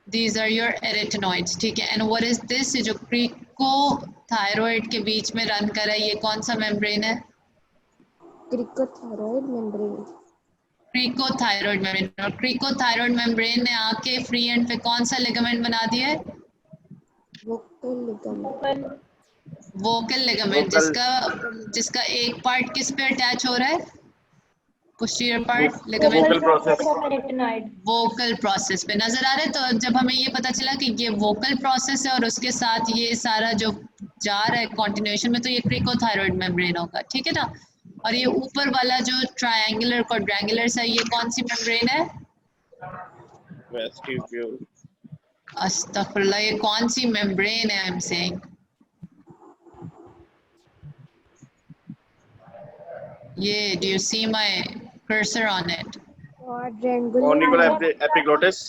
These are your arytenoids, ठीक है, एंड व्हाट इज दिस? जो क्रिकोथायरॉइड के बीच में रन कर रहा है ये कौन सा मेम्ब्रेन है? Cricothyroid membrane. Cricothyroid membrane. और क्रिकोथायरॉइड मेम्ब्रेन ने आके फ्री एंड पे कौन सा लिगामेंट बना दिया है? Vocal ligament. वोकल लिगामेंट, जिसका एक पार्ट किस पे अटैच हो रहा है? Posterior part ligament vocal process पे नजर आ रहा है। तो जब हमें ये पता चला कि ये वोकल प्रोसेस है और उसके साथ ये सारा जो जा रहा है कॉन्टिन्यूएशन में, तो ये क्रिकोथायरॉइड मेम्ब्रेन होगा, ठीक है ना। और ये ऊपर वाला जो ट्रायंगुलर क्वाड्रेंगुलर सा, ये कौन सी मेम्ब्रेन है? वेस्टिब्यूल। अस्तगफुरुल्लाह, ये कौन सी मेम्ब्रेन है? आई एम सेइंग ये, do you see my cursor on it? Cornicular epiglottis.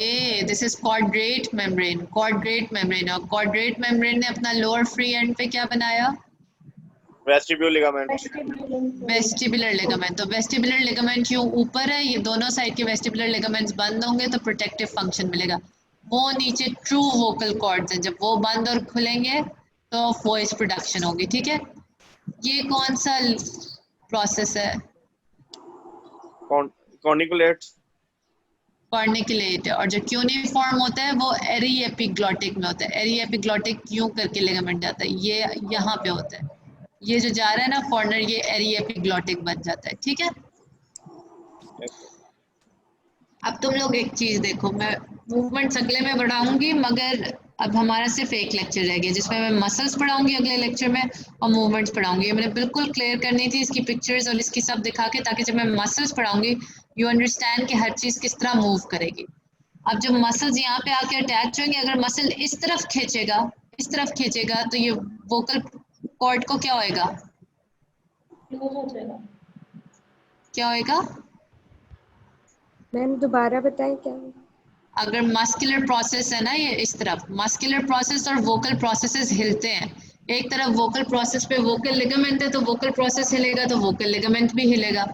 ये this is quadrate membrane, quadrate membrane। और quadrate membrane ने अपना लोअर फ्री एंड पे क्या बनाया? Vestibular ligament. Vestibular ligament. तो वेस्टिबुलर लिगामेंट क्यों ऊपर है? ये दोनों साइड के वेस्टिबुलर लिगामेंट्स बंद होंगे तो प्रोटेक्टिव फंक्शन मिलेगा। वो नीचे ट्रू वोकल कॉर्ड्स हैं, जब वो बंद और खुलेंगे तो वॉइस प्रोडक्शन होगी। ठीक है, ये कौन सा प्रोसेस है? Corniculate. कॉर्निकुलेट। और जो क्यूनिफॉर्म होता है वो एरी एपिग्लॉटिक में होता है। एरी एपिग्लॉटिक क्यों करके लिगामेंट जाता है? ये यहाँ पे होता है, ये जो जा रहा है ना कॉर्नर, ये एरी एपिग्लॉटिक बन जाता है। ठीक है, अब तुम लोग एक चीज देखो, मैं मूवमेंट्स अगले में बढ़ाऊंगी, मगर अब हमारा सिर्फ एक लेक्चर रह गया जिसमें मैं मसल्स पढ़ाऊंगी अगले लेक्चर में और मूवमेंट्स पढ़ाऊंगी। ये मैंने बिल्कुल क्लियर करनी थी इसकी पिक्चर्स और इसकी सब दिखा के, ताकि जब मैं मसल्स पढ़ाऊंगी यू अंडरस्टैंड कि हर चीज किस तरह मूव करेगी। अब जब मसल्स यहाँ पे आके अटैच होंगे, अगर मसल इस तरफ खींचेगा, इस तरफ खींचेगा, तो ये वोकल कॉर्ड को क्या होएगा? क्या होएगा? मैम दोबारा बताएं क्या? अगर मस्कुलर प्रोसेस है ना, ये इस तरफ मस्कुलर प्रोसेस और वोकल प्रोसेसेस हिलते हैं। एक तरफ वोकल प्रोसेस पे वोकल लिगामेंट है तो वोकल प्रोसेस हिलेगा तो वोकल लिगामेंट भी हिलेगा।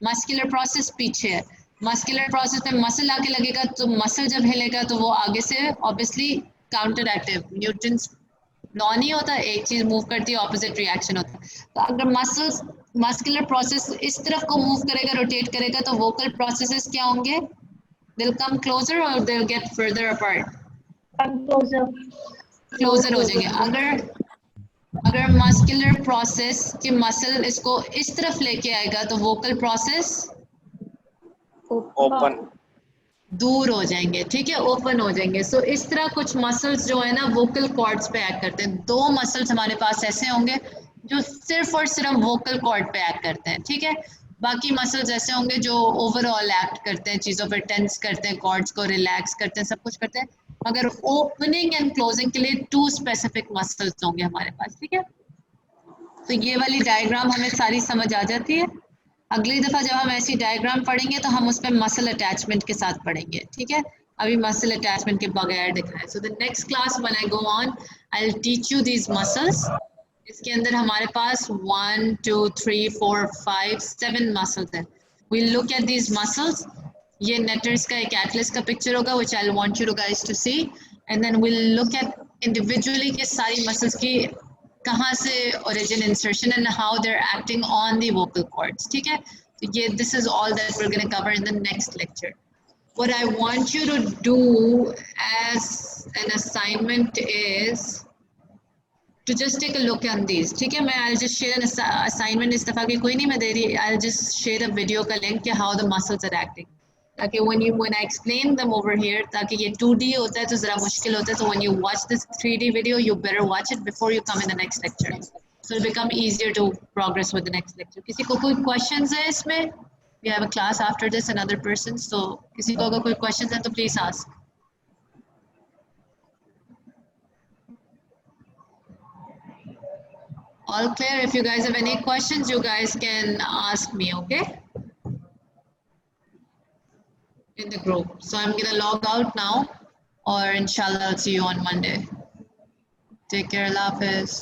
मस्कुलर प्रोसेस पीछे है, मस्कुलर प्रोसेस पे मसल आके लगेगा तो मसल जब हिलेगा तो वो आगे से obviously counter active, Newton's law नहीं होता, एक चीज मूव करती है ऑपोजिट रिएक्शन होता है। तो अगर मसल्स मस्कुलर प्रोसेस इस तरफ को मूव करेगा, रोटेट करेगा, तो वोकल प्रोसेसेस क्या होंगे? They'll come closer or they'll get further apart? Closer हो जाएंगे। अगर मस्कुलर प्रोसेस के मसल इसको इस तरफ लेके आएगा तो वोकल प्रोसेस Open. दूर हो जाएंगे। ठीक है, ओपन हो जाएंगे। सो इस तरह कुछ मसल्स जो है ना वोकल कॉर्ड्स पे एक्ट करते हैं। दो मसल्स हमारे पास ऐसे होंगे जो सिर्फ और सिर्फ वोकल कॉर्ड पे एक्ट करते हैं। ठीक है, बाकी मसल्स ऐसे होंगे जो ओवरऑल एक्ट करते हैं, चीज़ों पे टेंस करते हैं, कॉर्ड्स को रिलैक्स करते हैं, सब कुछ करते हैं। मगर ओपनिंग एंड क्लोजिंग के लिए टू स्पेसिफिक मसल्स होंगे हमारे पास। ठीक है, तो ये वाली डायग्राम हमें सारी समझ आ जाती है। अगली दफ़ा जब हम ऐसी डायग्राम पढ़ेंगे तो हम उस पर मसल अटैचमेंट के साथ पढ़ेंगे। ठीक है, अभी मसल अटैचमेंट के बगैर दिखाएं। So the next class when I go on I will teach you these muscles. इसके अंदर हमारे पास 1 2 3 4 5 7 मसल्स हैं। We look at these muscles. ये नेटर्स का एक एटलस का पिक्चर होगा which I want you guys to see, and then we look at individually के सारी मसल्स की कहाँ से origin insertion and how they're acting on the vocal cords. ठीक है, तो ये this is all that we're going to cover in the next lecture. What I want you to do as an assignment is to just take a look at these. ठीक है, मैं I'll just share an assignment इस दफ़ा की कोई नहीं मैं दे रही, I'll just share a video का link कि how the muscles are acting. ताकि when I explain them over here, ताकि ये 2D होता है तो ज़रा मुश्किल होता है, so when you watch this 3D video you better watch it before you come in the next lecture, so it'll become easier to progress with the next lecture. किसी को कोई questions है इसमें? We have a class after this, another person, so किसी को अगर कोई questions है तो please ask. All clear? If you guys have any questions you guys can ask me, okay? In the group. So I'm gonna log out now, or inshallah I'll see you on Monday. Take care, Allah Hafiz.